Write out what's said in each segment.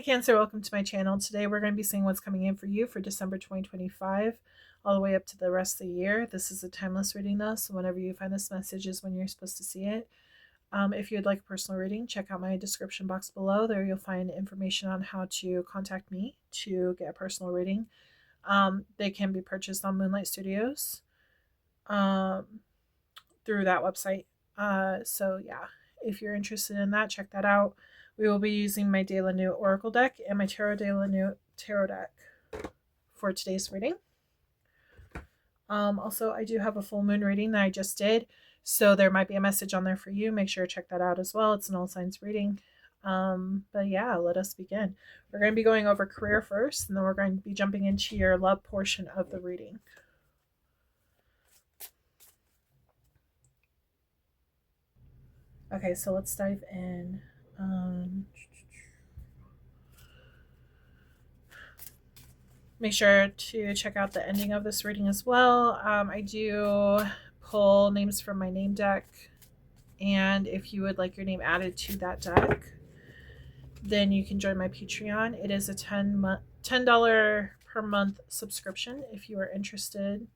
Cancer, welcome to my channel. Today we're going to be seeing what's coming in for you for December 2025 all the way up to the rest of the year. This is a timeless reading though, so whenever you find this message is when you're supposed to see it. If you'd like a personal reading, check out my description box below. There you'll find information on how to contact me to get a personal reading. They can be purchased on Moonlight Studios through that website. So yeah, if you're interested in that, check that out. We will be using my De La New Oracle deck and my Tarot De La New Tarot deck for today's reading. Also, I do have a full moon reading that I just did, so there might be a message on there for you. Make sure to check that out as well. It's an all signs reading. But yeah, let us begin. We're going to be going over career first, and then we're going to be jumping into your love portion of the reading. Okay, so let's dive in. Make sure to check out the ending of this reading as well. I do pull names from my name deck, and if you would like your name added to that deck, then you can join my Patreon. It is a $10 per month subscription if you are interested.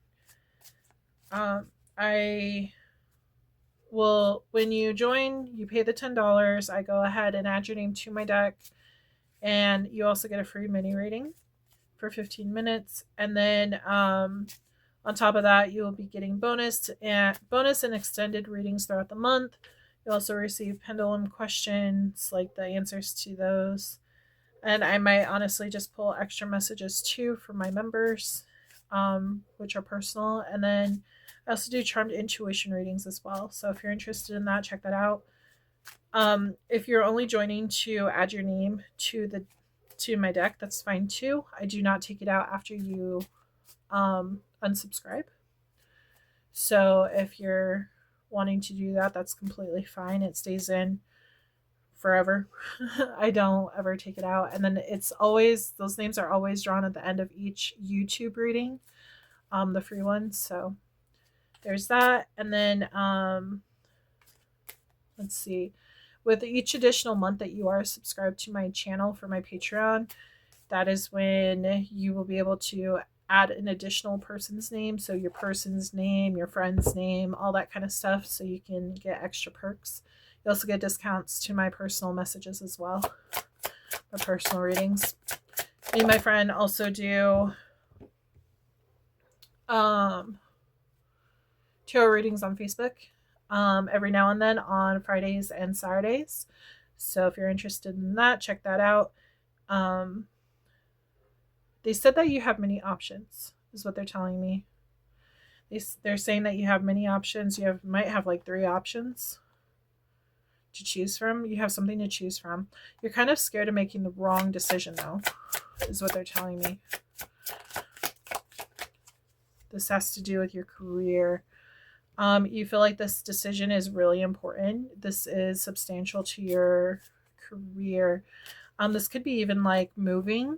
I will, when you join, you pay the $10. I go ahead and add your name to my deck, and you also get a free mini reading for 15 minutes. And then on top of that, you will be getting bonus and extended readings throughout the month. You'll also receive pendulum questions, like the answers to those. And I might honestly just pull extra messages too for my members, which are personal. And then I also do charmed intuition readings as well. So if you're interested in that, check that out. If you're only joining to add your name to my deck, that's fine too. I do not take it out after you unsubscribe. So if you're wanting to do that, that's completely fine. It stays in forever. I don't ever take it out. And then it's always, those names are always drawn at the end of each YouTube reading, the free ones. So there's that. And then let's see, with each additional month that you are subscribed to my channel for my Patreon, that is when you will be able to add an additional person's name. So your person's name, your friend's name, all that kind of stuff, so you can get extra perks. You also get discounts to my personal messages as well, my personal readings. Me and my friend also do tarot readings on Facebook every now and then on Fridays and Saturdays. So if you're interested in that, check that out. They said that you have many options, is what they're telling me. They're saying that you have many options. You might have like 3 options to choose from. You have something to choose from. You're kind of scared of making the wrong decision though, is what they're telling me. This has to do with your career. You feel like this decision is really important. This is substantial to your career. This could be even like moving.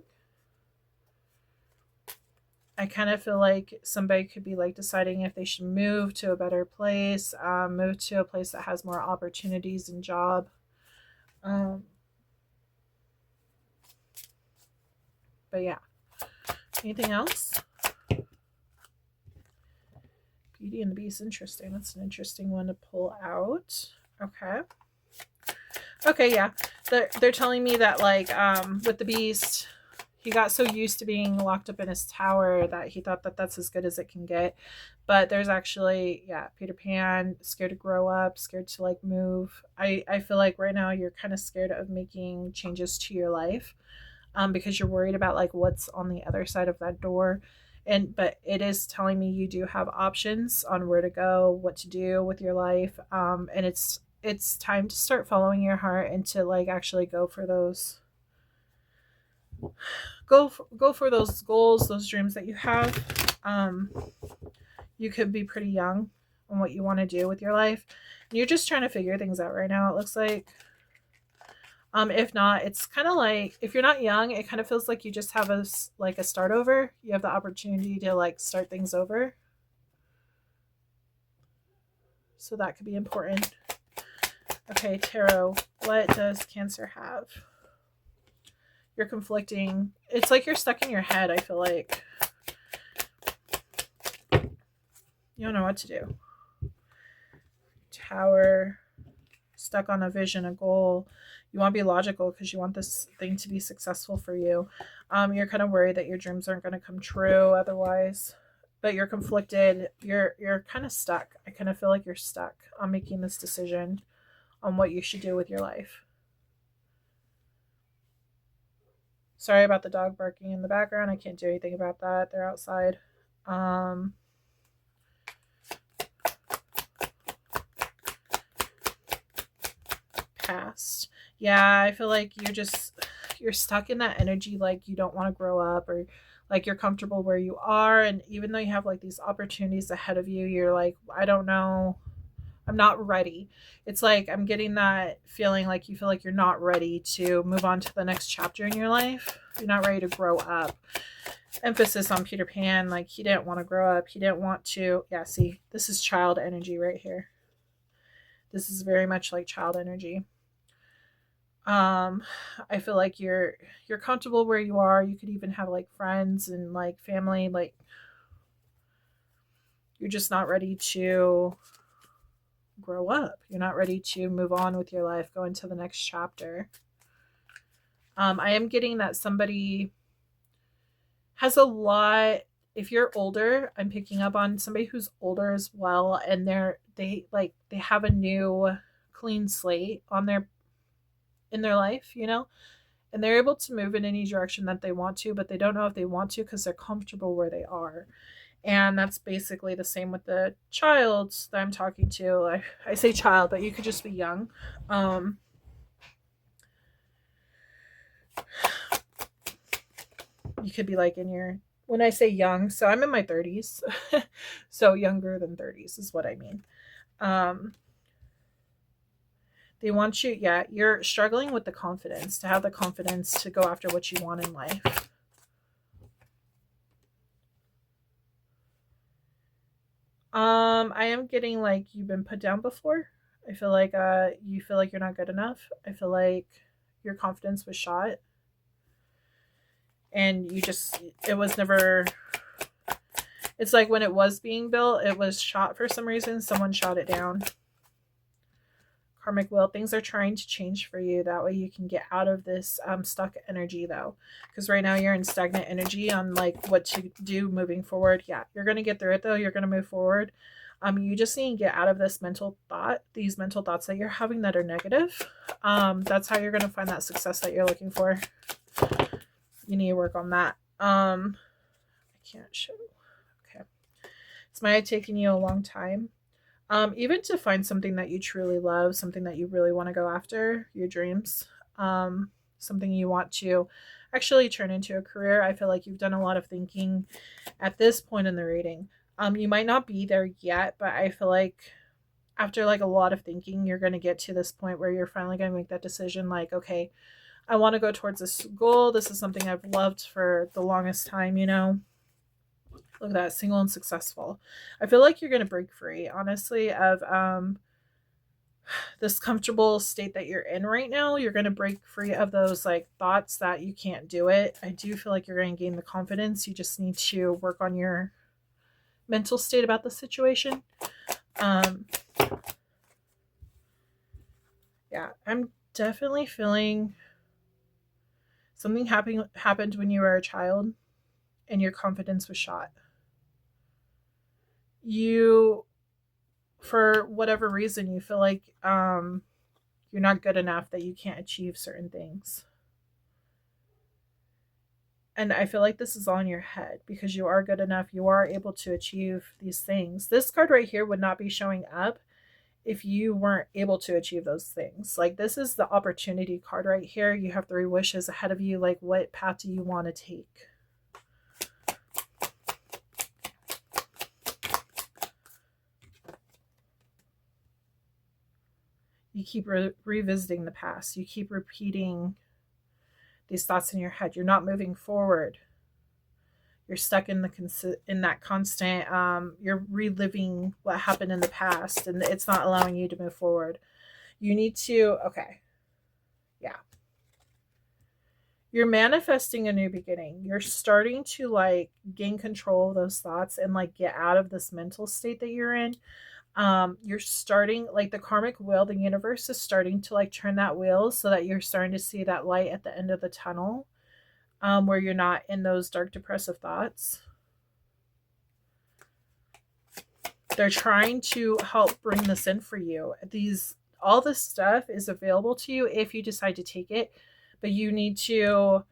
I kind of feel like somebody could be like deciding if they should move to a better place, move to a place that has more opportunities and job. But yeah. Anything else? Beauty and the Beast, interesting. That's an interesting one to pull out. Okay, yeah. They're telling me that like with the Beast, he got so used to being locked up in his tower that he thought that that's as good as it can get. But there's actually, yeah, Peter Pan, scared to grow up, scared to like move. I feel like right now you're kind of scared of making changes to your life because you're worried about like what's on the other side of that door. But it is telling me you do have options on where to go, what to do with your life. And it's time to start following your heart and to like actually go for those those goals, those dreams that you have. You could be pretty young on what you want to do with your life. You're just trying to figure things out right now, it looks like. If not, it's kind of like, if you're not young, it kind of feels like you just have a start over. You have the opportunity to like start things over. So that could be important. Okay, Tarot, what does Cancer have? You're conflicting. It's like you're stuck in your head, I feel like. You don't know what to do. Tower, stuck on a vision, a goal. You want to be logical because you want this thing to be successful for you. You're kind of worried that your dreams aren't going to come true otherwise, but you're conflicted. You're kind of stuck. I kind of feel like you're stuck on making this decision on what you should do with your life. Sorry about the dog barking in the background. I can't do anything about that. They're outside. Past. Yeah, I feel like you're stuck in that energy, like you don't want to grow up, or like you're comfortable where you are, and even though you have like these opportunities ahead of you, you're like, I don't know, I'm not ready. It's like I'm getting that feeling like you feel like you're not ready to move on to the next chapter in your life. You're not ready to grow up. Emphasis on Peter Pan, like he didn't want to grow up. He didn't want to. Yeah, see, this is child energy right here. This is very much like child energy. I feel like you're comfortable where you are. You could even have like friends and like family. Like you're just not ready to grow up. You're not ready to move on with your life, go into the next chapter. I am getting that somebody has a lot. If you're older, I'm picking up on somebody who's older as well, and they have a new clean slate on their in their life, you know, and they're able to move in any direction that they want to, but they don't know if they want to because they're comfortable where they are. And that's basically the same with the child that I'm talking to. I say child, but you could just be young. You could be like in your, when I say young, so I'm in my 30s. So younger than 30s is what I mean. They want you, yeah, you're struggling with the confidence, to have the confidence to go after what you want in life. I am getting like you've been put down before. I feel like you feel like you're not good enough. I feel like your confidence was shot. And it was never, it's like when it was being built, it was shot for some reason. Someone shot it down. Karmic will, things are trying to change for you. That way you can get out of this stuck energy though. Because right now you're in stagnant energy on like what to do moving forward. Yeah, you're going to get through it though. You're going to move forward. You just need to get out of this mental thought, these mental thoughts that you're having that are negative. That's how you're going to find that success that you're looking for. You need to work on that. I can't show. Okay. This might have taken you a long time. Even to find something that you truly love, something that you really want to go after, your dreams, something you want to actually turn into a career. I feel like you've done a lot of thinking at this point in the reading. You might not be there yet, but I feel like after like a lot of thinking, you're going to get to this point where you're finally going to make that decision. Like, okay, I want to go towards this goal. This is something I've loved for the longest time, you know. Look at that, single and successful. I feel like you're going to break free, honestly, of this comfortable state that you're in right now. You're going to break free of those like thoughts that you can't do it. I do feel like you're going to gain the confidence. You just need to work on your mental state about the situation. Yeah, I'm definitely feeling something happened when you were a child and your confidence was shot. You, for whatever reason, you feel like you're not good enough, that you can't achieve certain things. And I feel like this is all in your head because you are good enough. You are able to achieve these things. This card right here would not be showing up if you weren't able to achieve those things. Like this is the opportunity card right here. You have 3 wishes ahead of you. Like what path do you want to take? You keep revisiting the past. You keep repeating these thoughts in your head. You're not moving forward. You're stuck in that constant. You're reliving what happened in the past, and it's not allowing you to move forward. You need to. Okay, yeah. You're manifesting a new beginning. You're starting to like gain control of those thoughts and like get out of this mental state that you're in. You're starting, like, the karmic wheel, the universe is starting to like turn that wheel so that you're starting to see that light at the end of the tunnel, where you're not in those dark depressive thoughts. They're trying to help bring this in for you. All this stuff is available to you if you decide to take it, but you need to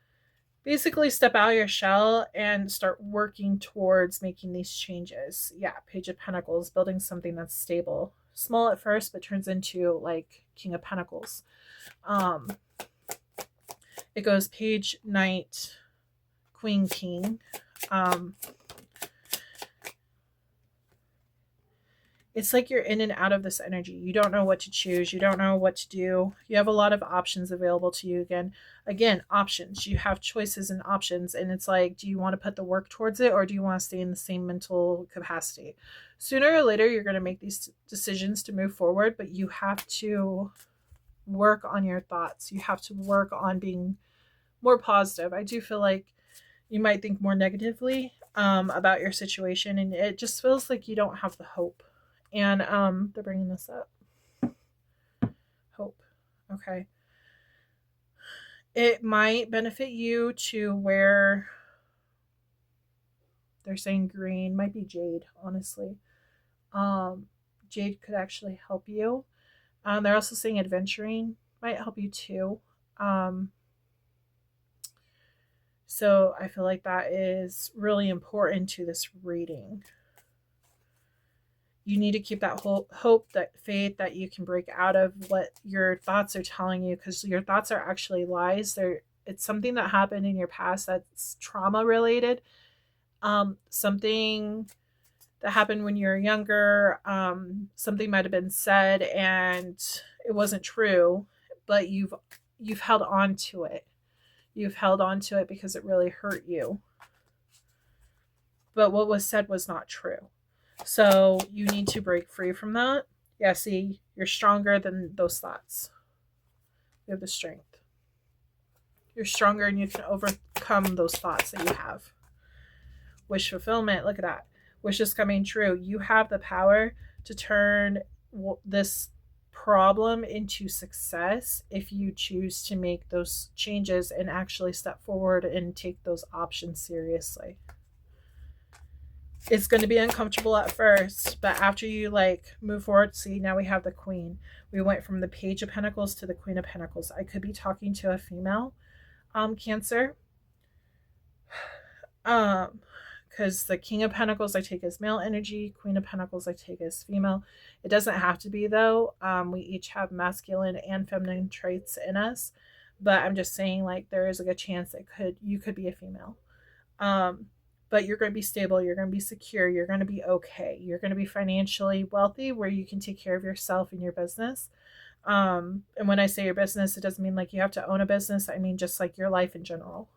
basically step out of your shell and start working towards making these changes. Yeah, Page of Pentacles, building something that's stable. Small at first, but turns into like King of Pentacles. It goes Page, Knight, Queen, King. It's like you're in and out of this energy. You don't know what to choose. You don't know what to do. You have a lot of options available to you. Again, options. You have choices and options. And it's like, do you want to put the work towards it, or do you want to stay in the same mental capacity? Sooner or later, you're going to make these decisions to move forward, but you have to work on your thoughts. You have to work on being more positive. I do feel like you might think more negatively about your situation, and it just feels like you don't have the hope. And they're bringing this up. Hope. Okay. It might benefit you to wear, they're saying green, might be jade, honestly. Jade could actually help you. They're also saying adventuring might help you too. So I feel like that is really important to this reading. You need to keep that hope, that faith that you can break out of what your thoughts are telling you, because your thoughts are actually lies. It's something that happened in your past that's trauma related. Something that happened when you were younger. Something might have been said and it wasn't true, but you've held on to it. You've held on to it because it really hurt you. But what was said was not true. So you need to break free from that. Yeah, see, you're stronger than those thoughts. You have the strength. You're stronger and you can overcome those thoughts that you have. Wish fulfillment, look at that. Wishes coming true. You have the power to turn this problem into success if you choose to make those changes and actually step forward and take those options seriously. It's going to be uncomfortable at first, but after you like move forward, see, now we have the Queen. We went from the Page of Pentacles to the Queen of Pentacles. I could be talking to a female Cancer. Because the King of Pentacles I take as male energy, Queen of Pentacles I take as female. It doesn't have to be, though. We each have masculine and feminine traits in us, but I'm just saying, like, there is a good chance that you could be a female. But you're going to be stable, you're going to be secure, you're going to be okay. You're going to be financially wealthy where you can take care of yourself and your business. And when I say your business, it doesn't mean like you have to own a business. I mean just like your life in general.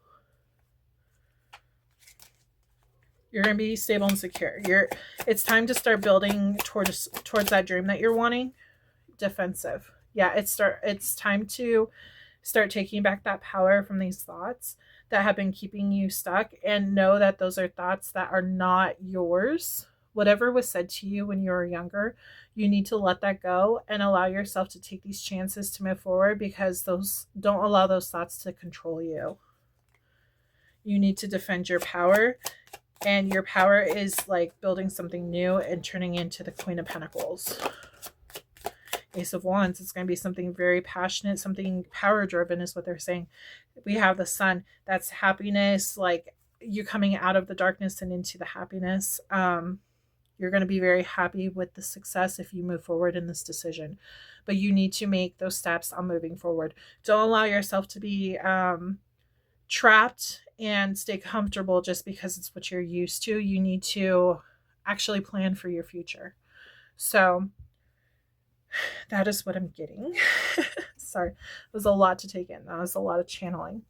You're going to be stable and secure. It's time to start building towards that dream that you're wanting. Defensive. Yeah, it's time to start taking back that power from these thoughts that have been keeping you stuck, and know that those are thoughts that are not yours. Whatever was said to you when you were younger, you need to let that go and allow yourself to take these chances to move forward, because don't allow those thoughts to control you. You need to defend your power, and your power is like building something new and turning into the Queen of Pentacles. Ace of Wands, it's going to be something very passionate, something power driven is what they're saying. We have the Sun, that's happiness, like you coming out of the darkness and into the happiness. You're going to be very happy with the success if you move forward in this decision, but you need to make those steps on moving forward. Don't allow yourself to be trapped and stay comfortable just because it's what you're used to. You need to actually plan for your future. So that is what I'm getting. Sorry, it was a lot to take in. That was a lot of channeling.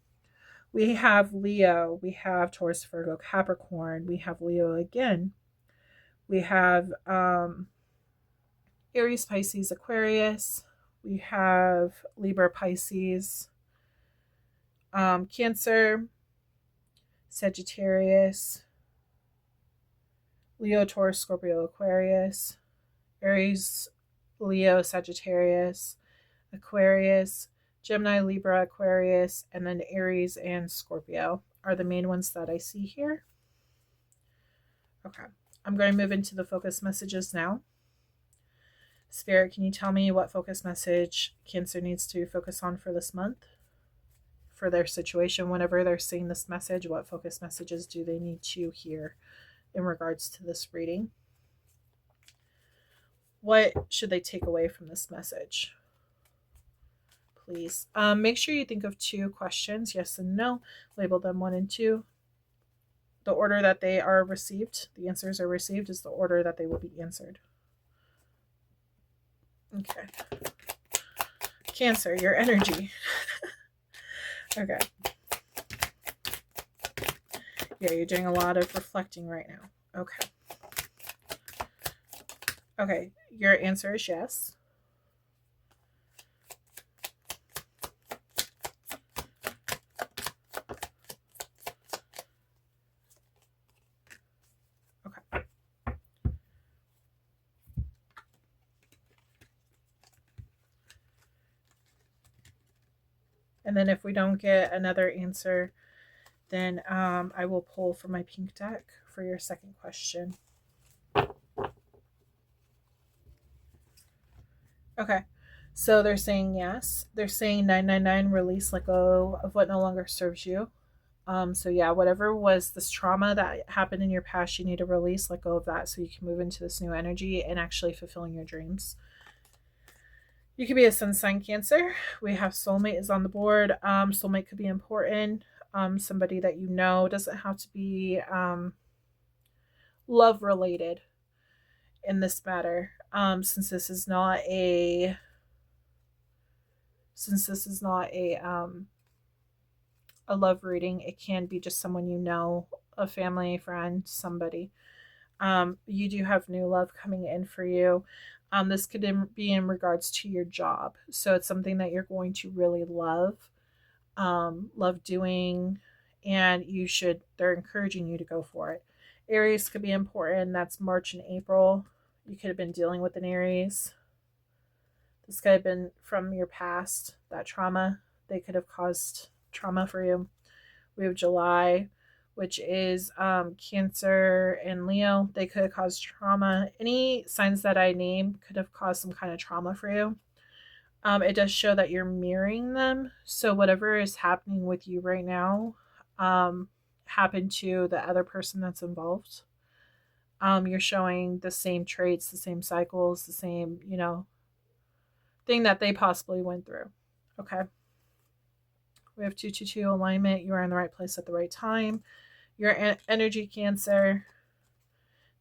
We have Leo, we have Taurus, Virgo, Capricorn, we have Leo again. We have Aries, Pisces, Aquarius. We have Libra, Pisces. Cancer, Sagittarius, Leo, Taurus, Scorpio, Aquarius, Aries, Leo, Sagittarius, Aquarius, Gemini, Libra, Aquarius, and then Aries and Scorpio are the main ones that I see here. Okay, I'm going to move into the focus messages now. Spirit, can you tell me what focus message Cancer needs to focus on for this month? For their situation, whenever they're seeing this message, what focus messages do they need to hear in regards to this reading? What should they take away from this message? Please. Make sure you think of 2 questions, yes and no. Label them 1 and 2. The order that they are received, the answers are received, is the order that they will be answered. Okay. Cancer, your energy. Okay. Yeah, you're doing a lot of reflecting right now. Okay. Okay, your answer is yes. Okay. And then if we don't get another answer, then I will pull from my pink deck for your second question. Okay, so they're saying yes. They're saying 999, release, let go of what no longer serves you. So yeah, whatever was this trauma that happened in your past, you need to release, let go of that so you can move into this new energy and actually fulfilling your dreams. You could be a sun sign Cancer. We have soulmate is on the board. Soulmate could be important. Somebody that you know, doesn't have to be love related in this matter. Since this is not a love reading, it can be just someone you know, a family, friend, somebody. You do have new love coming in for you. This could be in regards to your job. So it's something that you're going to really love doing, and they're encouraging you to go for it. Aries could be important. That's March and April. You could have been dealing with an Aries. This could have been from your past, that trauma. They could have caused trauma for you. We have July, which is Cancer and Leo. They could have caused trauma. Any signs that I name could have caused some kind of trauma for you. It does show that you're mirroring them. So whatever is happening with you right now happened to the other person that's involved. You're showing the same traits, the same cycles, the same, thing that they possibly went through. Okay. We have 222 alignment. You are in the right place at the right time. Your energy, Cancer.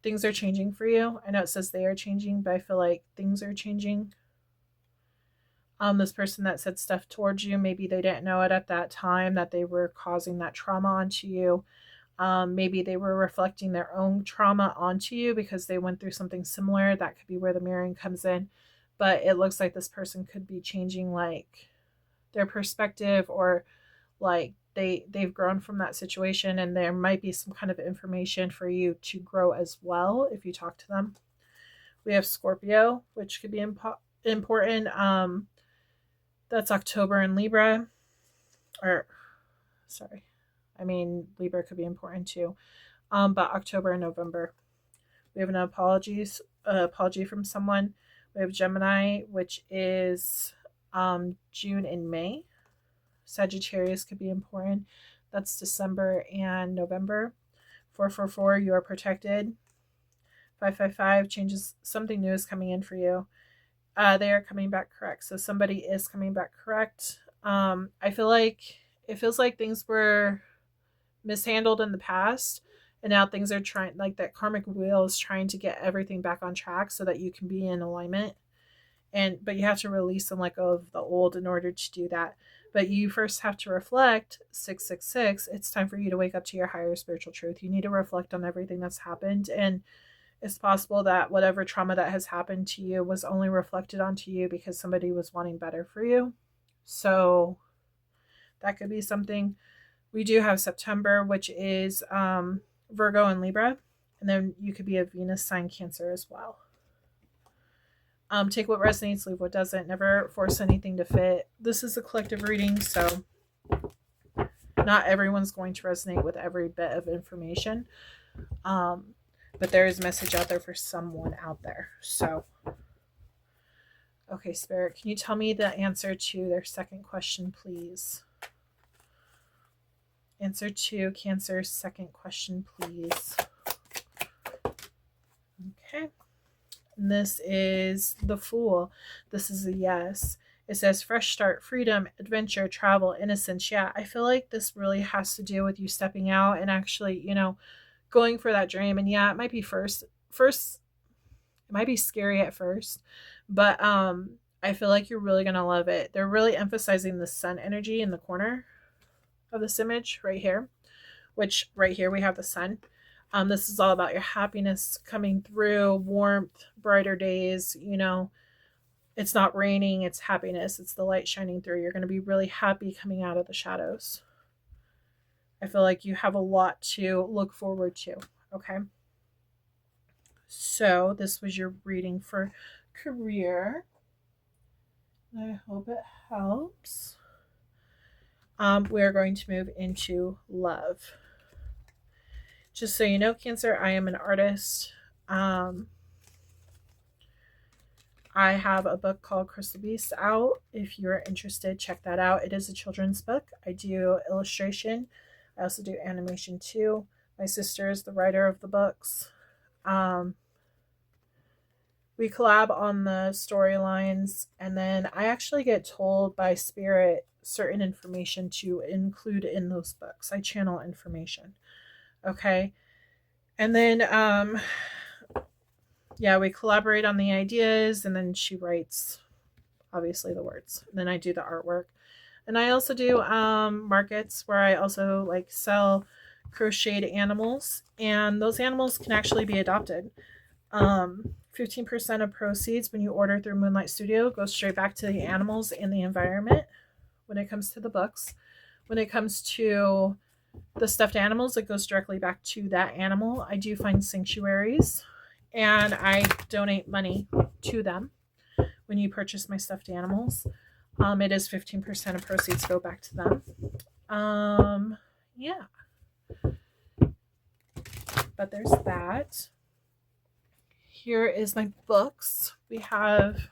Things are changing for you. I know it says they are changing, but I feel like things are changing. This person that said stuff towards you, maybe they didn't know it at that time that they were causing that trauma onto you. Maybe they were reflecting their own trauma onto you because they went through something similar. That could be where the mirroring comes in. But it looks like this person could be changing like their perspective, or like they've grown from that situation, and there might be some kind of information for you to grow as well if you talk to them. We have Scorpio, which could be important. That's October and Libra. Libra could be important too. But October and November. We have an apology from someone. We have Gemini, which is June and May. Sagittarius could be important. That's December and November. 444, you are protected. 555 changes, something new is coming in for you. They are coming back correct. So somebody is coming back correct. I feel like it feels like things were mishandled in the past, and now things are trying, like that karmic wheel is trying to get everything back on track so that you can be in alignment. But you have to release and let go of the old in order to do that. But you first have to reflect. 666, it's time for you to wake up to your higher spiritual truth. You need to reflect on everything that's happened, and it's possible that whatever trauma that has happened to you was only reflected onto you because somebody was wanting better for you. So That could be something. We do have September, which is Virgo and Libra. And then you could be a Venus sign Cancer as well. Take what resonates, leave what doesn't. Never force anything to fit. This is a collective reading, so not everyone's going to resonate with every bit of information. But there is a message out there for someone out there. So, okay, Spirit, can you tell me the answer to their second question, please? Answer to Cancer's second question, please. Okay. And this is the Fool. This is a yes. It says fresh start, freedom, adventure, travel, innocence. Yeah, I feel like this really has to do with you stepping out and actually, going for that dream. And yeah, it might be first it might be scary at first, but I feel like you're really going to love it. They're really emphasizing the sun energy in the corner of this image right here, which right here we have the sun. This is all about your happiness coming through, warmth, brighter days, it's not raining, it's happiness. It's the light shining through. You're going to be really happy coming out of the shadows. I feel like you have a lot to look forward to. Okay. So this was your reading for career. I hope it helps. We're going to move into love. Just so you know, Cancer, I am an artist. I have a book called Crystal Beasts out. If you're interested, check that out. It is a children's book. I do illustration. I also do animation too. My sister is the writer of the books. We collab on the storylines, and then I actually get told by Spirit certain information to include in those books. I channel information. Okay. And then we collaborate on the ideas, and then she writes obviously the words. And then I do the artwork. And I also do markets where I also sell crocheted animals, and those animals can actually be adopted. 15% of proceeds when you order through Moonlight Studio goes straight back to the animals and the environment when it comes to the books. When it comes to the stuffed animals, it goes directly back to that animal. I do find sanctuaries, and I donate money to them when you purchase my stuffed animals. It is 15% of proceeds go back to them. Yeah. But there's that. Here is my books. We have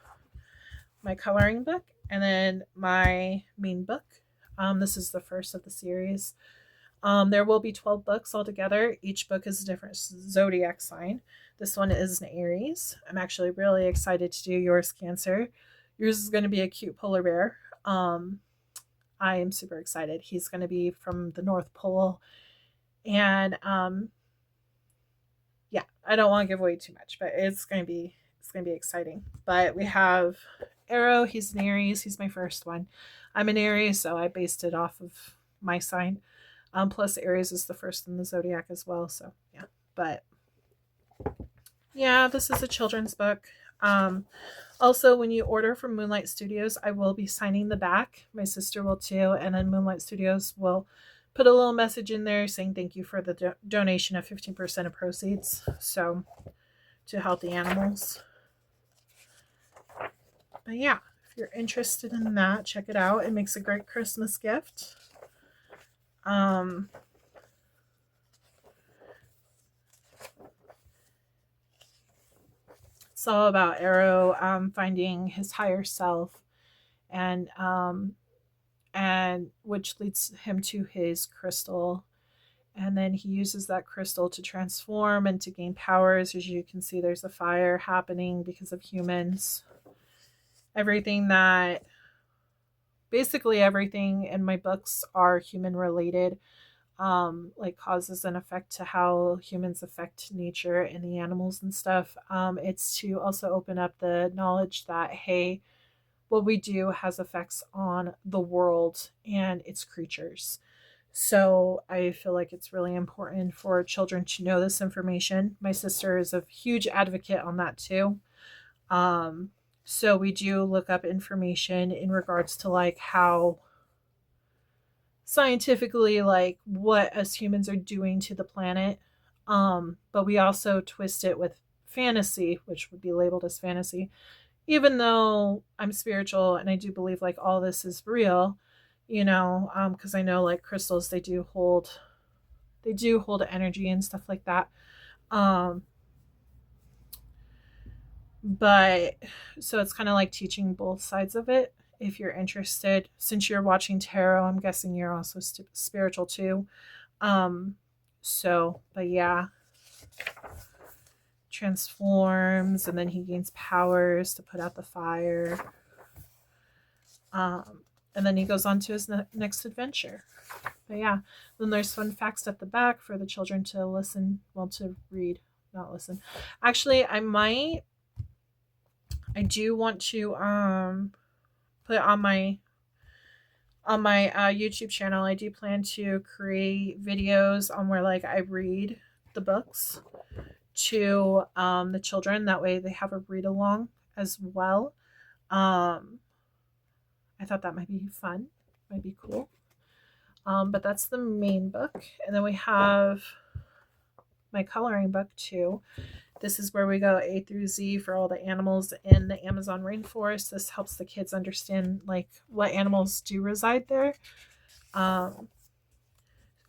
my coloring book and then my main book. This is the first of the series. There will be 12 books altogether. Each book is a different zodiac sign. This one is an Aries. I'm actually really excited to do yours, Cancer. Yours is going to be a cute polar bear. I am super excited. He's going to be from the North Pole. And I don't want to give away too much, but it's going to be exciting. But we have Arrow. He's an Aries. He's my first one. I'm an Aries, so I based it off of my sign. Plus Aries is the first in the zodiac as well. So yeah, but yeah, this is a children's book. Also, when you order from Moonlight Studios, I will be signing the back. My sister will too. And then Moonlight Studios will put a little message in there saying thank you for the donation of 15% of proceeds. So to help the animals. But yeah, if you're interested in that, check it out. It makes a great Christmas gift. It's all about Arrow finding his higher self, and which leads him to his crystal, and then he uses that crystal to transform and to gain powers. As you can see, there's a fire happening because of humans. Basically everything in my books are human related. Like causes and effect to how humans affect nature and the animals and stuff. It's to also open up the knowledge that, hey, what we do has effects on the world and its creatures. So I feel like it's really important for children to know this information. My sister is a huge advocate on that too. So we do look up information in regards to how scientifically like what us humans are doing to the planet. But we also twist it with fantasy, which would be labeled as fantasy, even though I'm spiritual and I do believe like all this is real, because I know like crystals, they do hold energy and stuff like that. Um, but so it's kind of like teaching both sides of it. If you're interested, since you're watching tarot, I'm guessing you're also spiritual too. Um, but yeah, transforms and then he gains powers to put out the fire. And then he goes on to his next adventure. But yeah, then there's fun facts at the back for the children to listen, well, to read, not listen. Actually, I do want to put on my YouTube channel. I do plan to create videos on where like I read the books to the children. That way they have a read along as well. I thought that might be fun, might be cool. But that's the main book. And then we have my coloring book too. This is where we go A through Z for all the animals in the Amazon rainforest. This helps the kids understand like what animals do reside there. And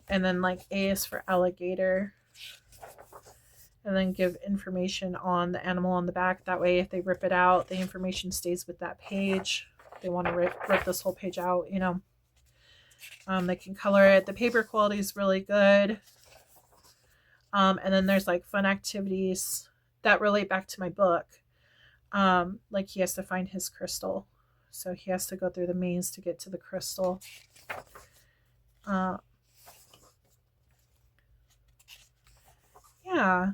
then like A is for alligator. And then give information on the animal on the back. That way if they rip it out, the information stays with that page. They want to rip this whole page out, they can color it. The paper quality is really good. And then there's like fun activities that relate back to my book. Like he has to find his crystal. So he has to go through the maze to get to the crystal. Yeah.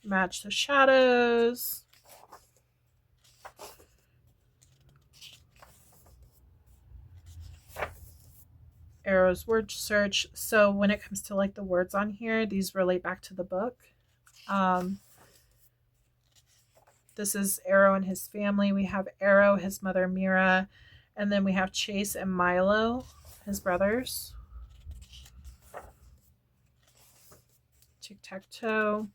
Match the shadows. Arrow's word search. So when it comes to like the words on here, these relate back to the book. This is Arrow and his family. We have Arrow, his mother Mira, and then we have Chase and Milo, his brothers. Tic-tac-toe.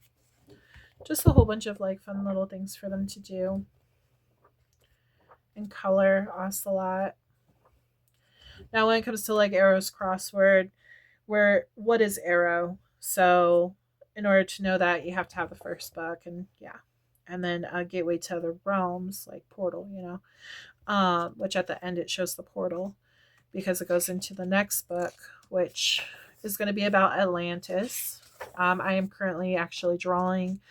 Just a whole bunch of like fun little things for them to do. And color, ocelot. Now when it comes to like Arrow's crossword, what is Arrow? So in order to know that, you have to have the first book, and yeah. And then a gateway to other realms, like portal, which at the end it shows the portal because it goes into the next book, which is going to be about Atlantis. I am currently actually drawing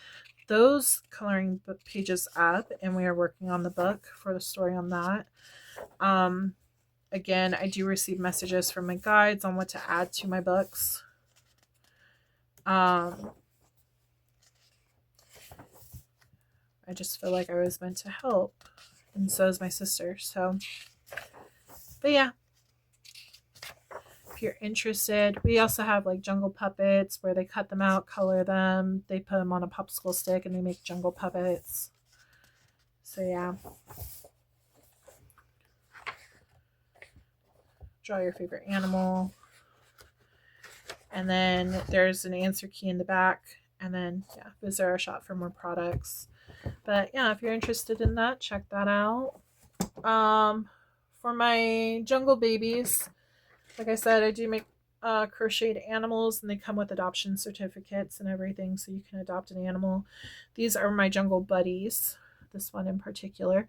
those coloring book pages up, and we are working on the book for the story on that. Again, I do receive messages from my guides on what to add to my books. I just feel like I was meant to help, and so is my sister. So, but yeah, if you're interested, we also have like jungle puppets where they cut them out, color them, they put them on a popsicle stick, and they make jungle puppets. So yeah. Draw your favorite animal. And then there's an answer key in the back. And then, yeah, visit our shop for more products. But yeah, if you're interested in that, check that out. For my jungle babies, like I said, I do make crocheted animals, and they come with adoption certificates and everything, so you can adopt an animal. These are my jungle buddies. This one in particular.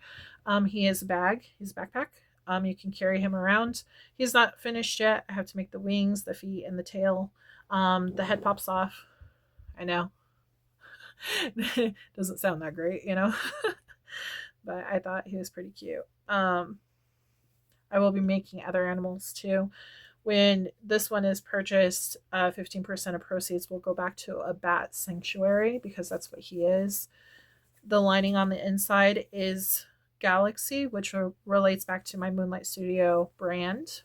He has a bag. He's a backpack. You can carry him around. He's not finished yet. I have to make the wings, the feet, and the tail. The head pops off. I know. Doesn't sound that great, but I thought he was pretty cute. I will be making other animals too. When this one is purchased, 15% of proceeds will go back to a bat sanctuary, because that's what he is. The lining on the inside is Galaxy, which relates back to my Moonlight Studio brand.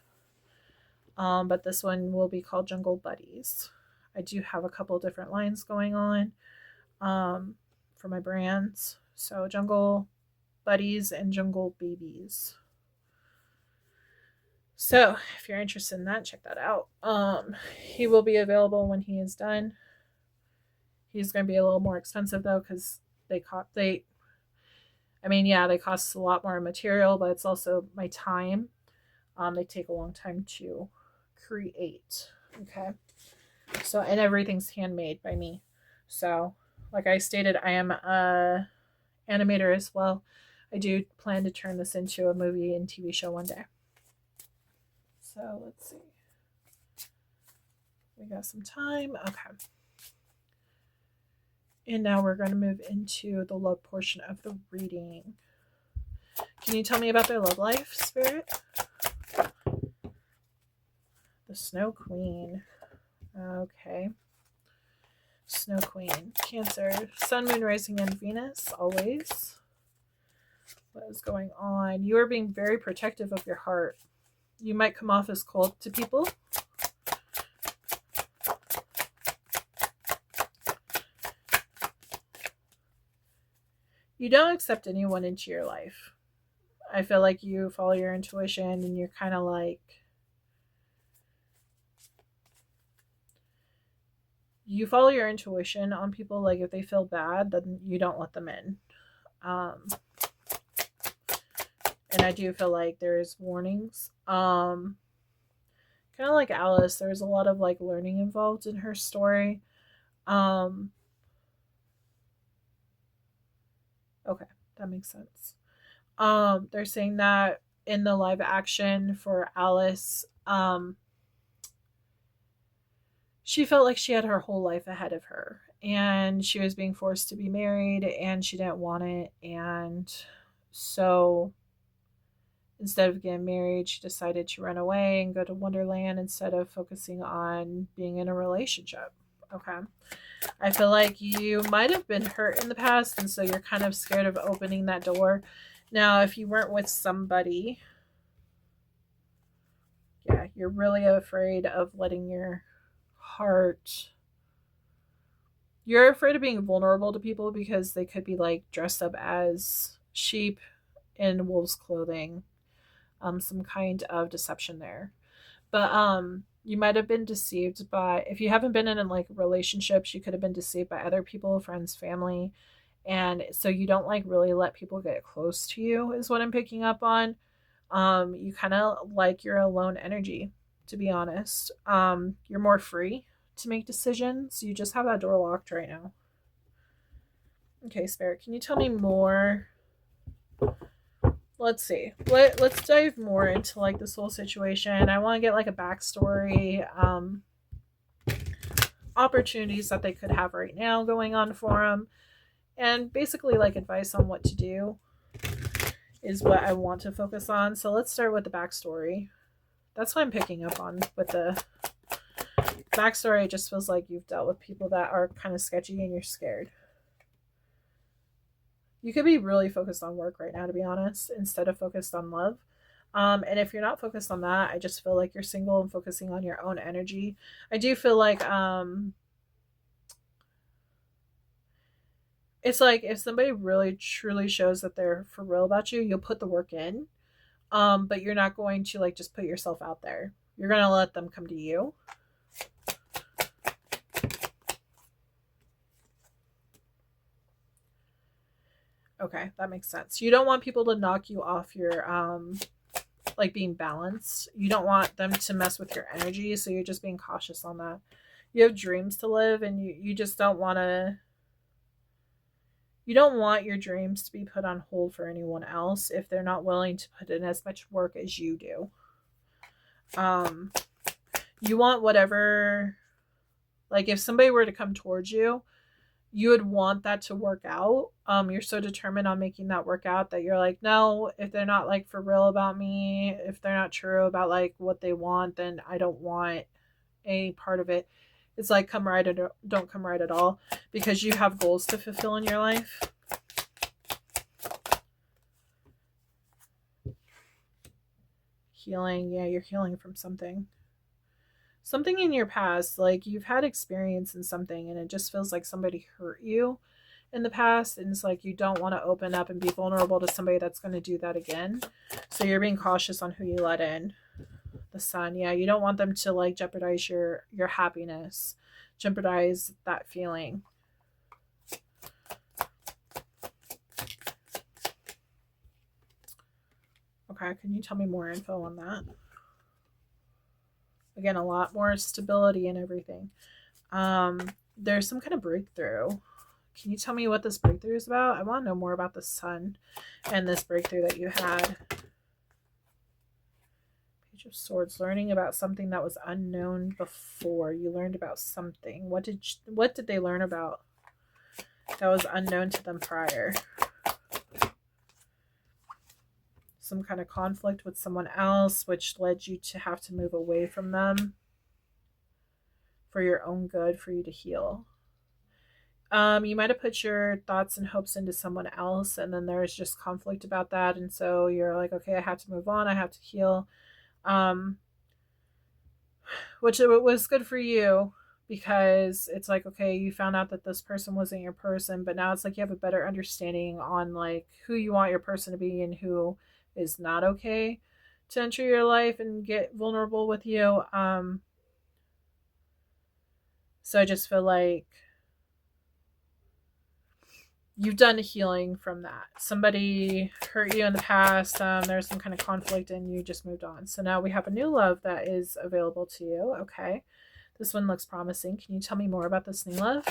But this one will be called Jungle Buddies. I do have a couple different lines going on for my brands. So Jungle Buddies and Jungle Babies. So if you're interested in that, check that out. He will be available when he is done. He's going to be a little more expensive though, because they cost a lot more material, but it's also my time. They take a long time to create. Okay. So, and everything's handmade by me. So, like I stated, I am a animator as well. I do plan to turn this into a movie and TV show one day. So, let's see. We got some time. Okay. And now we're going to move into the love portion of the reading. Can you tell me about their love life, Spirit? The Snow Queen. Okay. Snow Queen. Cancer. Sun, Moon, Rising, and Venus. Always. What is going on? You are being very protective of your heart. You might come off as cold to people. You don't accept anyone into your life. I feel like you follow your intuition and you're kind of like, you follow your intuition on people. Like if they feel bad, then you don't let them in. And I do feel like there's warnings. Kind of like Alice, there's a lot of like learning involved in her story. Okay, that makes sense. They're saying that in the live action for Alice, she felt like she had her whole life ahead of her and she was being forced to be married and she didn't want it. And so instead of getting married, she decided to run away and go to Wonderland instead of focusing on being in a relationship. Okay. I feel like you might have been hurt in the past, and so you're kind of scared of opening that door. Now, if you weren't with somebody, yeah, you're really afraid of letting your heart. You're afraid of being vulnerable to people because they could be like dressed up as sheep in wolf's clothing. Some kind of deception there. But you might have been deceived by, if you haven't been in like relationships, you could have been deceived by other people, friends, family. And so you don't like really let people get close to you is what I'm picking up on. You kind of like your alone energy, to be honest. You're more free to make decisions. You just have that door locked right now. Okay, Spirit, can you tell me more? Let's see. Let's dive more into like this whole situation. I want to get like a backstory, opportunities that they could have right now going on for them, and basically like advice on what to do is what I want to focus on. So let's start with the backstory. That's what I'm picking up on with the backstory. It just feels like you've dealt with people that are kind of sketchy and you're scared. You could be really focused on work right now, to be honest, instead of focused on love. And if you're not focused on that, I just feel like you're single and focusing on your own energy. I do feel like it's like if somebody really truly shows that they're for real about you, you'll put the work in. But you're not going to like just put yourself out there. You're gonna let them come to you. Okay, that makes sense. You don't want people to knock you off your like being balanced. You don't want them to mess with your energy, so you're just being cautious on that. You have dreams to live and you just don't want to, you don't want your dreams to be put on hold for anyone else if they're not willing to put in as much work as you do. You want whatever, like if somebody were to come towards you, you would want that to work out. You're so determined on making that work out that you're like, no, if they're not like for real about me, if they're not true about like what they want, then I don't want any part of it. It's like come right or don't come right at all, because you have goals to fulfill in your life. Healing, yeah, you're healing from something in your past. Like you've had experience in something and it just feels like somebody hurt you in the past, and it's like you don't want to open up and be vulnerable to somebody that's going to do that again, so you're being cautious on who you let in. The Sun. Yeah, you don't want them to like jeopardize your happiness, jeopardize that feeling. Okay, can you tell me more info on that? Again, a lot more stability and everything. There's some kind of breakthrough. Can you tell me what this breakthrough is about? I want to know more about the Sun and this breakthrough that you had. Page of Swords, learning about something that was unknown before. You learned about something. What did they learn about that was unknown to them prior? Some kind of conflict with someone else, which led you to have to move away from them for your own good, for you to heal. You might have put your thoughts and hopes into someone else, and then there's just conflict about that, and so you're like, okay, I have to move on, I have to heal. Which it was good for you, because it's like, okay, you found out that this person wasn't your person, but now it's like you have a better understanding on like who you want your person to be and who is not okay to enter your life and get vulnerable with you. So I just feel like you've done healing from that. Somebody hurt you in the past. There's some kind of conflict and you just moved on. So now we have a new love that is available to you. Okay. This one looks promising. Can you tell me more about this new love?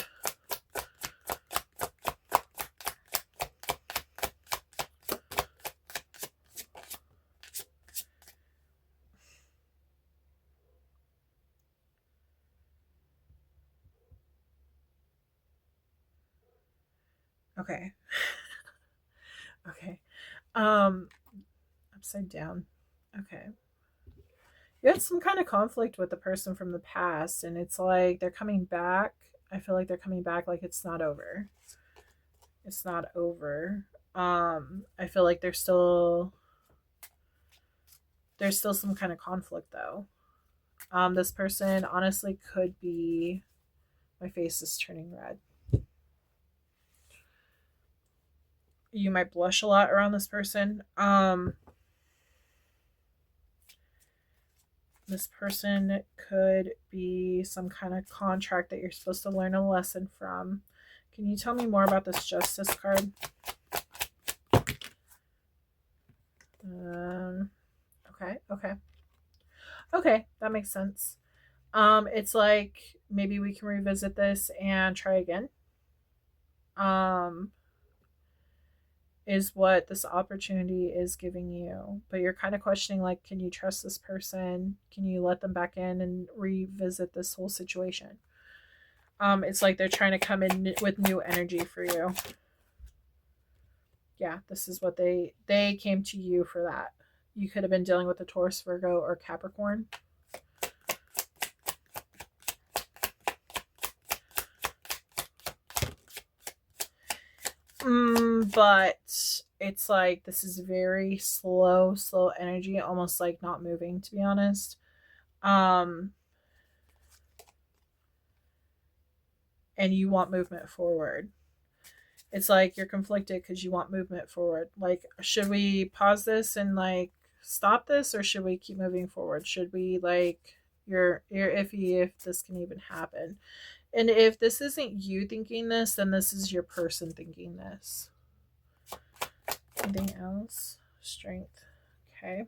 Okay. Okay. Upside down. Okay. You had some kind of conflict with the person from the past, and it's like they're coming back. I feel like they're coming back like it's not over. It's not over. I feel like there's still some kind of conflict though. This person honestly could be, my face is turning red. You might blush a lot around this person. This person could be some kind of contract that you're supposed to learn a lesson from. Can you tell me more about this Justice card? Okay, that makes sense. It's like maybe we can revisit this and try again. Is what this opportunity is giving you, but you're kind of questioning, like, can you trust this person? Can you let them back in and revisit this whole situation? It's like they're trying to come in with new energy for you. Yeah, this is what they came to you for. That you could have been dealing with a Taurus, Virgo, or Capricorn. But it's like this is very slow energy, almost like not moving, to be honest. And you want movement forward. It's like you're conflicted because you want movement forward. Like, should we pause this and like stop this, or should we keep moving forward? Should we like you're iffy if this can even happen. And if this isn't you thinking this, then this is your person thinking this. Anything else? Strength. Okay.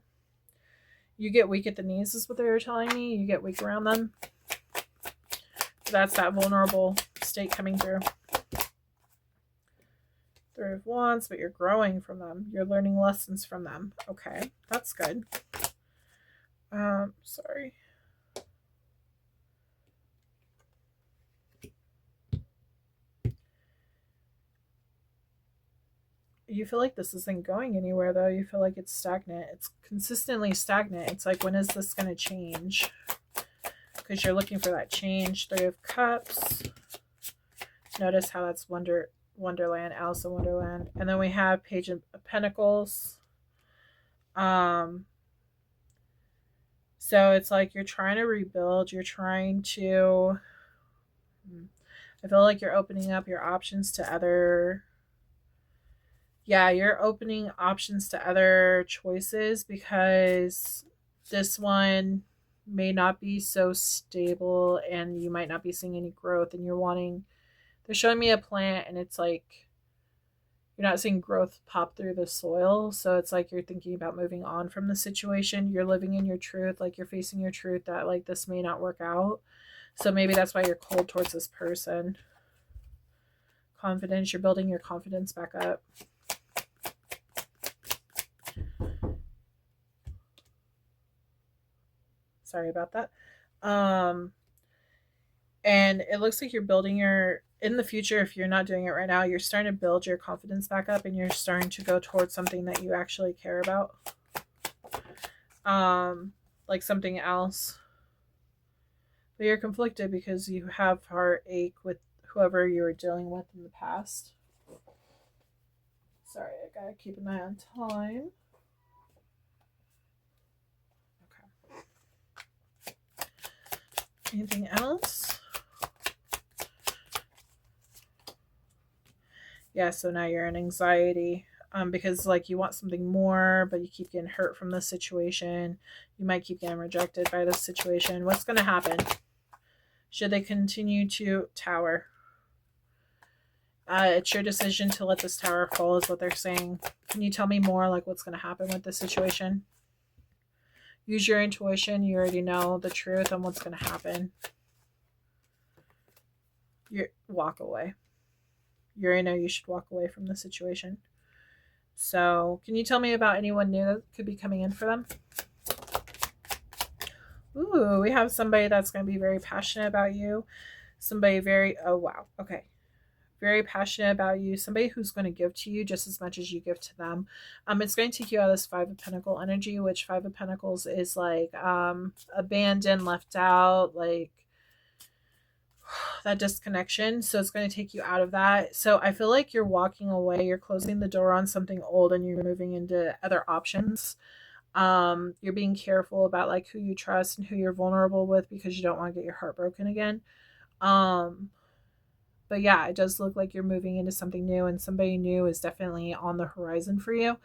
You get weak at the knees is what they were telling me. You get weak around them. That's that vulnerable state coming through. Three of Wands, but you're growing from them. You're learning lessons from them. Okay, that's good. Sorry. You feel like this isn't going anywhere, though. You feel like it's stagnant. It's consistently stagnant. It's like, when is this going to change? Because you're looking for that change. Three of Cups. Notice how that's Wonderland, Alice in Wonderland. And then we have Page of Pentacles. So it's like you're trying to rebuild. You're trying to... I feel like you're opening up your options to other... Yeah, you're opening options to other choices, because this one may not be so stable and you might not be seeing any growth, and they're showing me a plant, and it's like you're not seeing growth pop through the soil. So it's like you're thinking about moving on from the situation. You're living in your truth, like you're facing your truth that like this may not work out. So maybe that's why you're cold towards this person. Confidence, you're building your confidence back up. Sorry about that. And it looks like you're building in the future, if you're not doing it right now, you're starting to build your confidence back up, and you're starting to go towards something that you actually care about. Like something else. But you're conflicted because you have heartache with whoever you were dealing with in the past. Sorry, I gotta keep an eye on time. Okay. Anything else? Yeah, so now you're in anxiety because like you want something more, but you keep getting hurt from this situation. You might keep getting rejected by this situation. What's going to happen? Should they continue to tower? It's your decision to let this tower fall is what they're saying. Can you tell me more like what's going to happen with this situation? Use your intuition. You already know the truth on what's going to happen. Walk away. You already know you should walk away from the situation. So, can you tell me about anyone new that could be coming in for them? Ooh, we have somebody that's going to be very passionate about you. Somebody oh wow, okay. Very passionate about you. Somebody who's going to give to you just as much as you give to them. It's going to take you out of this Five of Pentacles energy, which Five of Pentacles is like abandoned, left out, like that disconnection. So it's going to take you out of that. So I feel like you're walking away, you're closing the door on something old, and you're moving into other options. You're being careful about like who you trust and who you're vulnerable with because you don't want to get your heart broken again. But yeah, it does look like you're moving into something new, and somebody new is definitely on the horizon for you.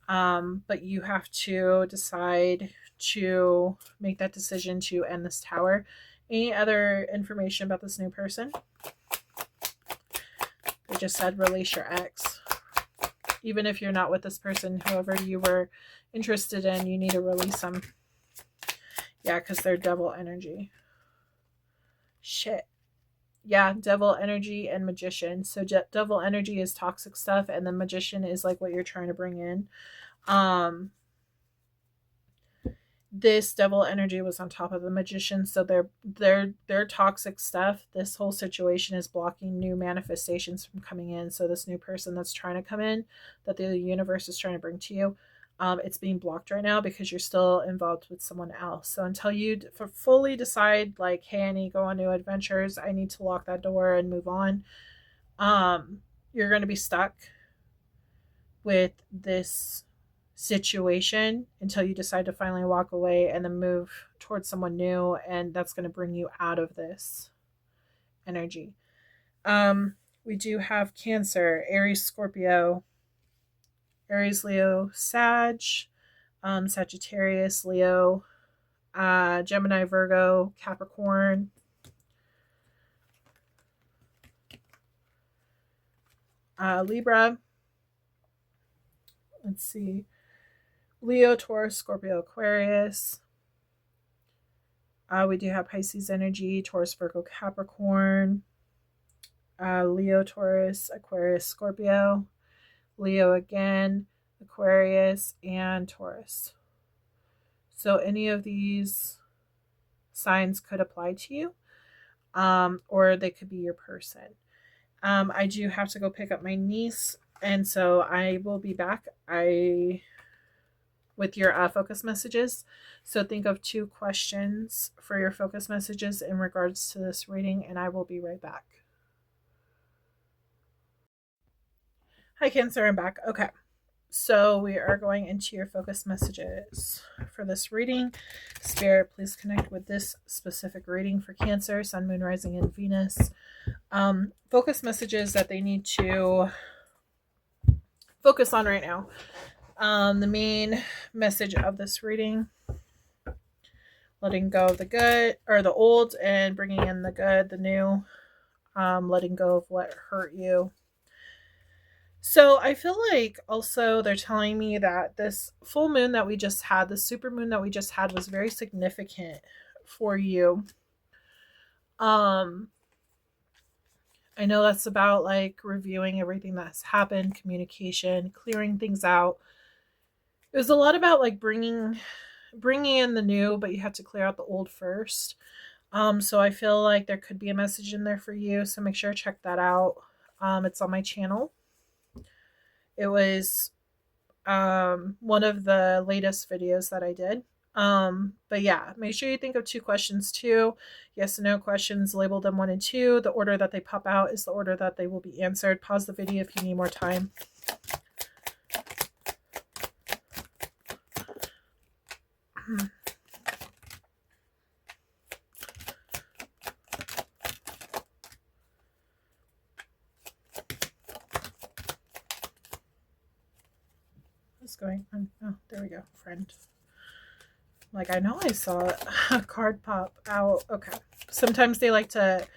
But you have to decide to make that decision to end this tower. Any other information about this new person? They just said release your ex. Even if you're not with this person, whoever you were interested in, you need to release them. Yeah, because they're devil energy. Shit. Yeah, devil energy and magician. So devil energy is toxic stuff, and the magician is like what you're trying to bring in. This devil energy was on top of the magician, so they're toxic stuff. This whole situation is blocking new manifestations from coming in. So this new person that's trying to come in, that the universe is trying to bring to you, it's being blocked right now because you're still involved with someone else. So until you fully decide like, hey, I need to go on new adventures, I need to lock that door and move on, you're going to be stuck with this situation until you decide to finally walk away and then move towards someone new, and that's going to bring you out of this energy. We do have Cancer, Aries, Scorpio, Aries, Leo, Sag, Sagittarius, Leo, Gemini, Virgo, Capricorn, Libra. Let's see. Leo, Taurus, Scorpio, Aquarius. We do have Pisces energy, Taurus, Virgo, Capricorn. Leo, Taurus, Aquarius, Scorpio. Leo again, Aquarius, and Taurus. So any of these signs could apply to you, or they could be your person. I do have to go pick up my niece, and so I will be back with your focus messages. So think of 2 questions for your focus messages in regards to this reading, and I will be right back. Hi, Cancer, I'm back. Okay, so we are going into your focus messages for this reading. Spirit, please connect with this specific reading for Cancer, Sun, Moon, Rising, and Venus. Focus messages that they need to focus on right now. The main message of this reading letting go of the good or the old and bringing in the good, the new, letting go of what hurt you. So I feel like also they're telling me that this full moon that we just had, the super moon that we just had, was very significant for you. I know that's about like reviewing everything that's happened, communication, clearing things out. It was a lot about like bringing in the new, but you have to clear out the old first. So I feel like there could be a message in there for you. So make sure to check that out. It's on my channel. It was one of the latest videos that I did. But yeah, make sure you think of 2 questions too. Yes and no questions, label them 1 and 2. The order that they pop out is the order that they will be answered. Pause the video if you need more time. What's going on? Oh, there we go, friend. Like, I know I saw a card pop out. Okay. Sometimes they like to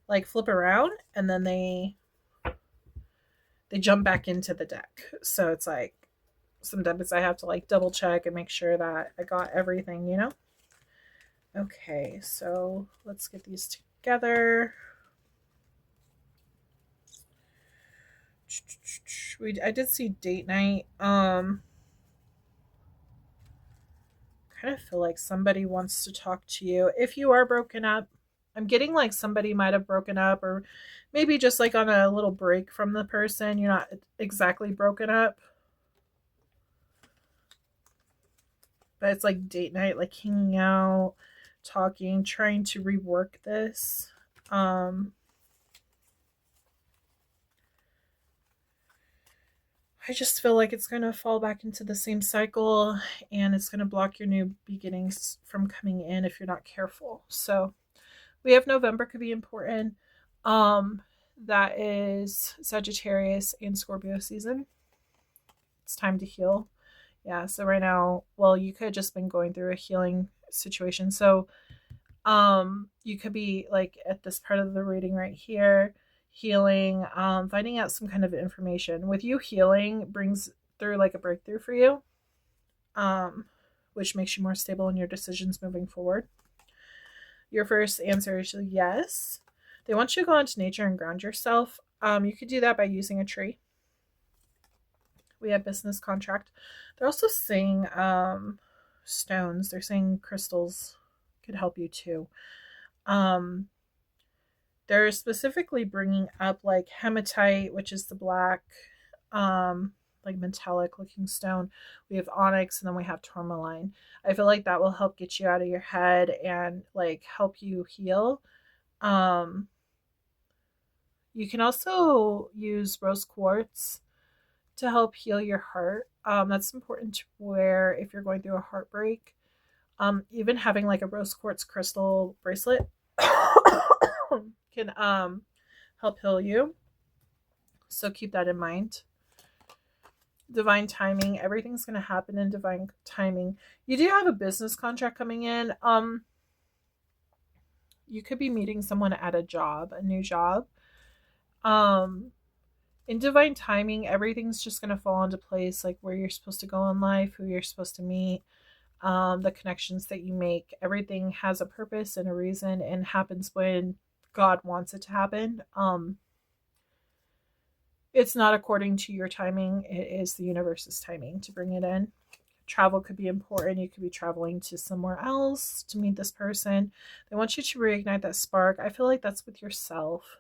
like flip around and then they jump back into the deck. So it's like sometimes I have to like double check and make sure that I got everything, you know? Okay, so let's get these together. I did see date night. Kind of feel like somebody wants to talk to you. If you are broken up, I'm getting like somebody might have broken up, or maybe just like on a little break from the person. You're not exactly broken up, but it's like date night, like hanging out, talking, trying to rework this. I just feel like it's going to fall back into the same cycle, and it's going to block your new beginnings from coming in if you're not careful. So we have November could be important. That is Sagittarius and Scorpio season. It's time to heal. Yeah, so right now, well, you could have just been going through a healing situation. So you could be like at this part of the reading right here, healing, finding out some kind of information. With you healing brings through like a breakthrough for you, which makes you more stable in your decisions moving forward. Your first answer is yes. They want you to go into nature and ground yourself. You could do that by using a tree. We have business contract. They're also saying stones. They're saying crystals could help you too. They're specifically bringing up like hematite, which is the black, like metallic looking stone. We have onyx, and then we have tourmaline. I feel like that will help get you out of your head and like help you heal. You can also use rose quartz to help heal your heart. That's important to wear if you're going through a heartbreak. Even having like a rose quartz crystal bracelet can help heal you. So keep that in mind. Divine timing. Everything's going to happen in divine timing. You do have a business contract coming in. You could be meeting someone at a job, a new job. In divine timing, everything's just going to fall into place, like where you're supposed to go in life, who you're supposed to meet, the connections that you make. Everything has a purpose and a reason and happens when God wants it to happen. It's not according to your timing. It is the universe's timing to bring it in. Travel could be important. You could be traveling to somewhere else to meet this person. They want you to reignite that spark. I feel like that's with yourself.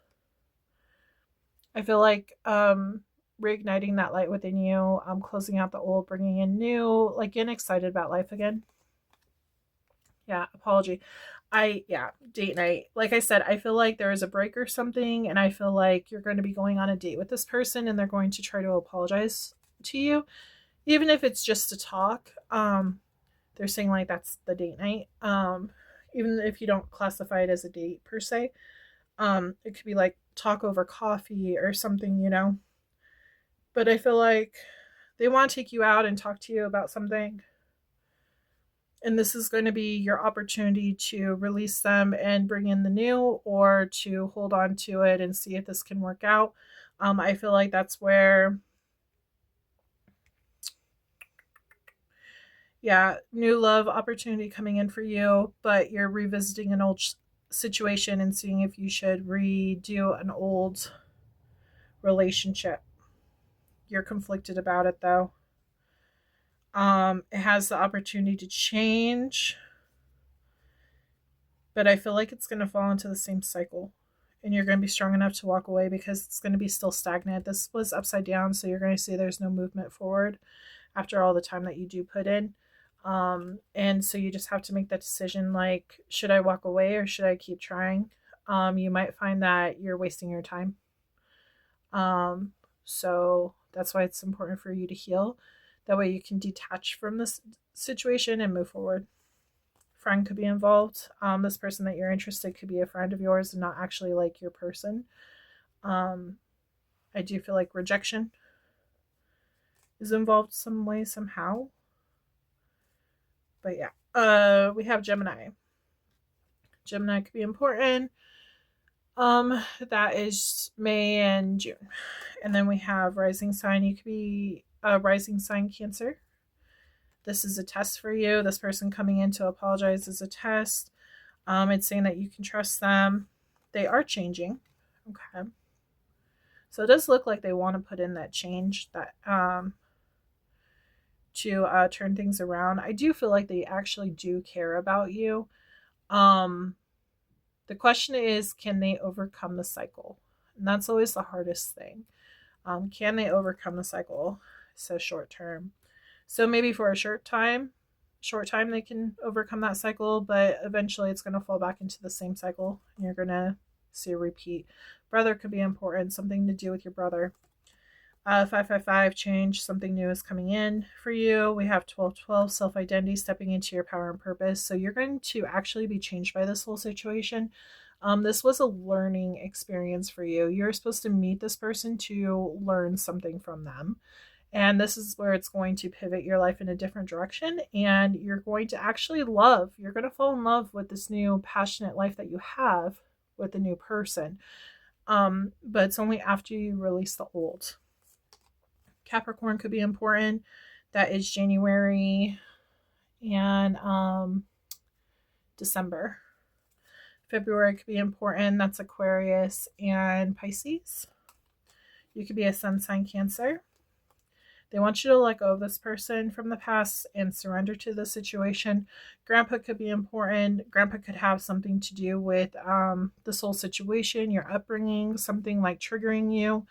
I feel like reigniting that light within you, closing out the old, bringing in new, like getting excited about life again. Yeah, apology. Date night. Like I said, I feel like there is a break or something, and I feel like you're going to be going on a date with this person, and they're going to try to apologize to you, even if it's just to talk. They're saying like that's the date night. Even if you don't classify it as a date per se, it could be like talk over coffee or something, you know. But I feel like they want to take you out and talk to you about something. And this is going to be your opportunity to release them and bring in the new, or to hold on to it and see if this can work out. I feel like that's where, yeah, new love opportunity coming in for you, but you're revisiting an old situation and seeing if you should redo an old relationship. You're conflicted about it though. It has the opportunity to change, but I feel like it's going to fall into the same cycle. And you're going to be strong enough to walk away because it's going to be still stagnant. This was upside down, so you're going to see there's no movement forward after all the time that you do put in. And so you just have to make that decision, like, should I walk away or should I keep trying? You might find that you're wasting your time. So that's why it's important for you to heal. That way you can detach from this situation and move forward. Friend could be involved. This person that you're interested could be a friend of yours and not actually like your person. I do feel like rejection is involved some way, somehow. But yeah, we have Gemini. Gemini could be important. That is May and June. And then we have rising sign. You could be a rising sign Cancer. This is a test for you. This person coming in to apologize is a test. It's saying that you can trust them. They are changing. Okay. So it does look like they want to put in that change, that to turn things around. I do feel like they actually do care about you. The question is, can they overcome the cycle? And that's always the hardest thing. Can they overcome the cycle? So short term. So maybe for a short time they can overcome that cycle, but eventually it's going to fall back into the same cycle and you're going to see a repeat. Brother could be important, something to do with your brother. 555 change, something new is coming in for you. We have 1212, self-identity, stepping into your power and purpose. So you're going to actually be changed by this whole situation. This was a learning experience for you. You're supposed to meet this person to learn something from them. And this is where it's going to pivot your life in a different direction. And you're going to actually you're going to fall in love with this new passionate life that you have with the new person. But it's only after you release the old. Capricorn could be important. That is January and December. February could be important. That's Aquarius and Pisces. You could be a sun sign Cancer. They want you to let go of this person from the past and surrender to the situation. Grandpa could be important. Grandpa could have something to do with this whole situation, your upbringing, something like triggering you.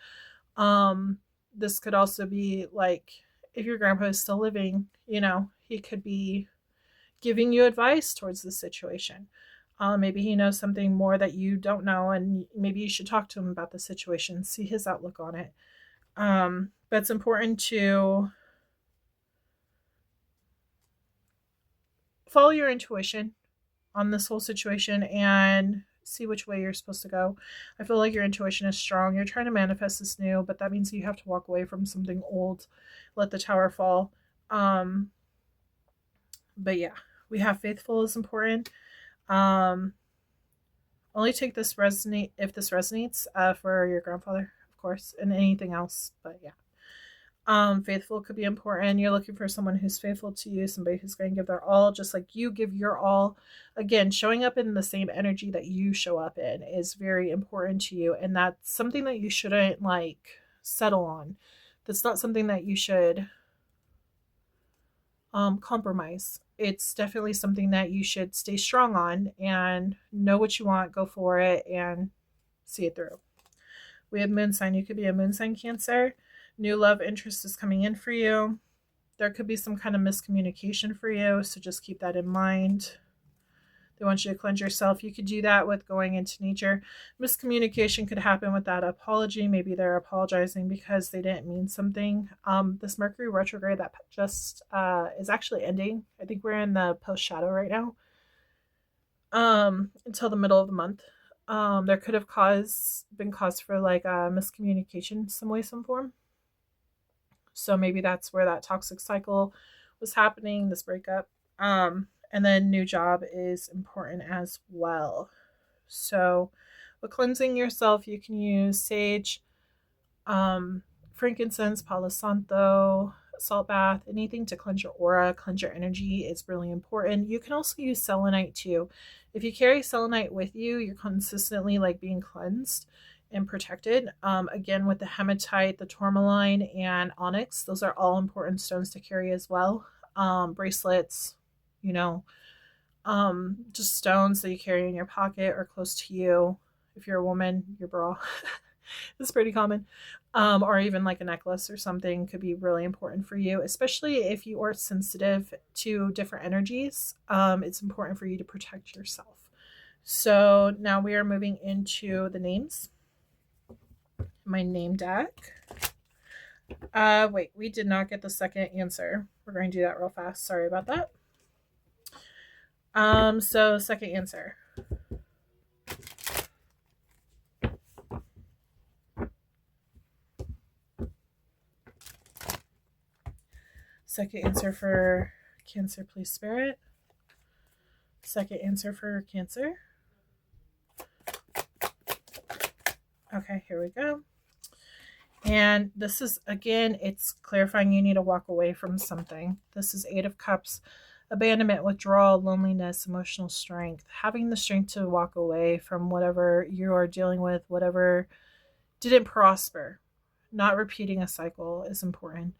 This could also be like, if your grandpa is still living, he could be giving you advice towards the situation. Maybe he knows something more that you don't know, and maybe you should talk to him about the situation, see his outlook on it. But it's important to follow your intuition on this whole situation and see which way you're supposed to go. I feel like your intuition is strong. You're trying to manifest this new, but that means you have to walk away from something old, let the tower fall. But yeah, we have faithful is important. Only take this if this resonates for your grandfather, of course, and anything else. But yeah. Faithful could be important. You're looking for someone who's faithful to you, somebody who's going to give their all, just like you give your all. Again, showing up in the same energy that you show up in is very important to you, and that's something that you shouldn't settle on. That's not something that you should compromise. It's definitely something that you should stay strong on and know what you want, go for it, and see it through. We have moon sign. You could be a moon sign Cancer. New love interest is coming in for you. There could be some kind of miscommunication for you, so just keep that in mind. They want you to cleanse yourself. You could do that with going into nature. Miscommunication could happen with that apology. Maybe they're apologizing because they didn't mean something. This Mercury retrograde that just is actually ending. I think we're in the post shadow right now. Until the middle of the month. There could have been cause for a miscommunication some way, some form. So maybe that's where that toxic cycle was happening, this breakup. And And then new job is important as well. So with cleansing yourself, you can use sage, frankincense, palo santo, salt bath, anything to cleanse your aura, cleanse your energy is really important. You can also use selenite too. If you carry selenite with you, you're consistently like being cleansed and protected. Again, with the hematite, the tourmaline, and onyx, those are all important stones to carry as well. Bracelets, you know, just stones that you carry in your pocket or close to you. If you're a woman, your bra. It's pretty common. Or even like a necklace or something could be really important for you, especially if you are sensitive to different energies. It's important for you to protect yourself. So now we are moving into the names. My name deck. Wait, we did not get the second answer. We're going to do that real fast. Sorry about that. So second answer. Second answer for Cancer, please Spirit. Second answer for Cancer. Okay, here we go. And this is, again, it's clarifying you need to walk away from something. This is Eight of Cups, abandonment, withdrawal, loneliness, emotional strength. Having the strength to walk away from whatever you are dealing with, whatever didn't prosper. Not repeating a cycle is important.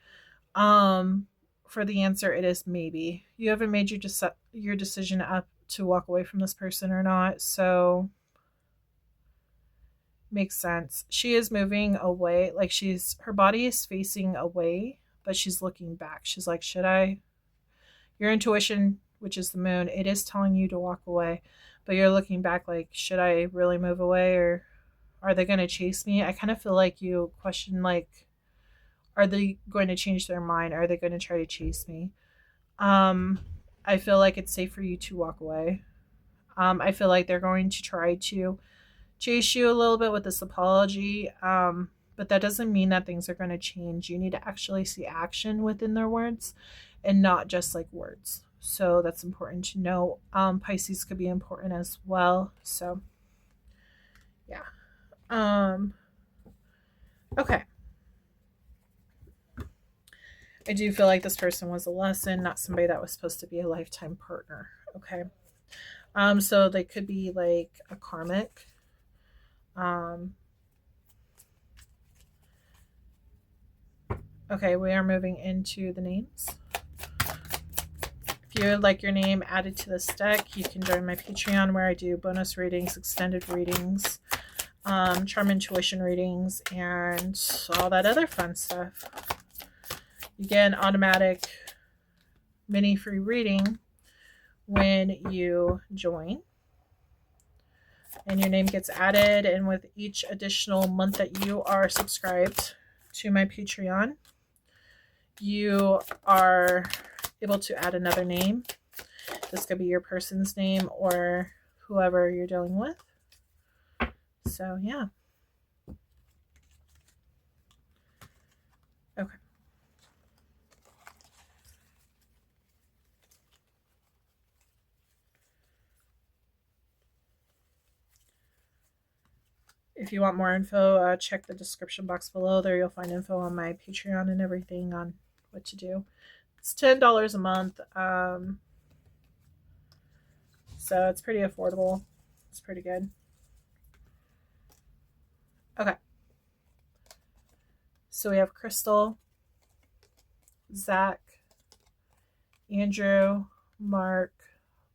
For the answer, it is maybe. You haven't made your decision up to walk away from this person or not, so makes sense. She is moving away, like her body is facing away, but she's looking back. She's like, should I? Your intuition, which is the moon, it is telling you to walk away, but you're looking back like, should I really move away, or are they going to chase me? I kind of feel like you question, like, are they going to change their mind? Are they going to try to chase me? I feel like it's safe for you to walk away. I feel like they're going to try to chase you a little bit with this apology, but that doesn't mean that things are going to change. You need to actually see action within their words and not just like words. So that's important to know. Pisces could be important as well. So yeah. Okay. I do feel like this person was a lesson, not somebody that was supposed to be a lifetime partner. Okay. So they could be like a karmic. Okay, we are moving into the names. If you would like your name added to this deck, you can join my Patreon where I do bonus readings, extended readings, charm intuition readings, and all that other fun stuff. You get an automatic mini free reading when you join, and your name gets added. And with each additional month that you are subscribed to my Patreon, you are able to add another name. This could be your person's name or whoever you're dealing with. So yeah. Okay. If you want more info, check the description box below. There you'll find info on my Patreon and everything on what to do. It's $10 a month. So it's pretty affordable. It's pretty good. Okay. So we have Crystal, Zach, Andrew, Mark,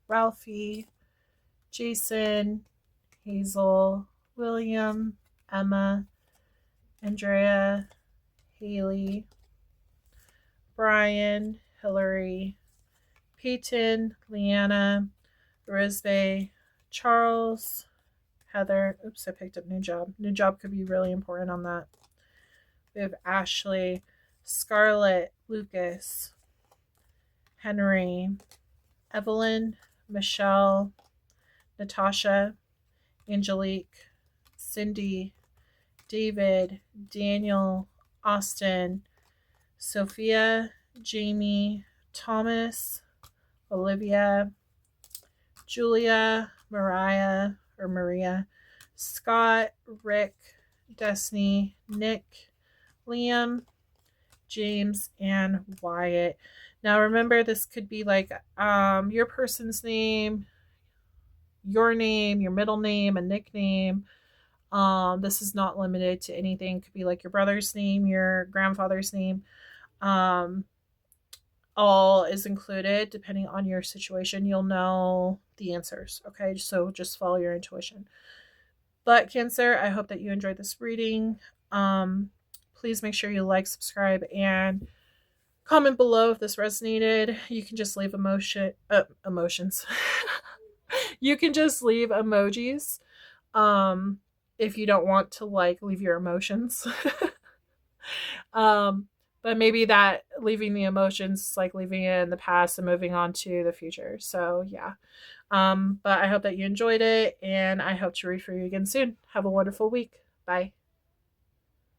Ralphie, Jason, Hazel, William, Emma, Andrea, Haley, Brian, Hillary, Peyton, Leanna, Risbe, Charles, Heather. Oops, I picked up new job. New job could be really important on that. We have Ashley, Scarlett, Lucas, Henry, Evelyn, Michelle, Natasha, Angelique, Cindy, David, Daniel, Austin, Sophia, Jamie, Thomas, Olivia, Julia, Maria, Scott, Rick, Destiny, Nick, Liam, James, and Wyatt. Now remember, this could be like your person's name, your name, your middle name, a nickname. This is not limited to anything. It could be like your brother's name, your grandfather's name. All is included depending on your situation. You'll know the answers. Okay, so just follow your intuition. But Cancer, I hope that you enjoyed this reading. Please make sure you like, subscribe, and comment below if this resonated. You can just leave emotions. You can just leave emojis if you don't want to like leave your emotions. But maybe that leaving the emotions, like leaving it in the past and moving on to the future. So yeah. But I hope that you enjoyed it, and I hope to read for you again soon. Have a wonderful week. Bye.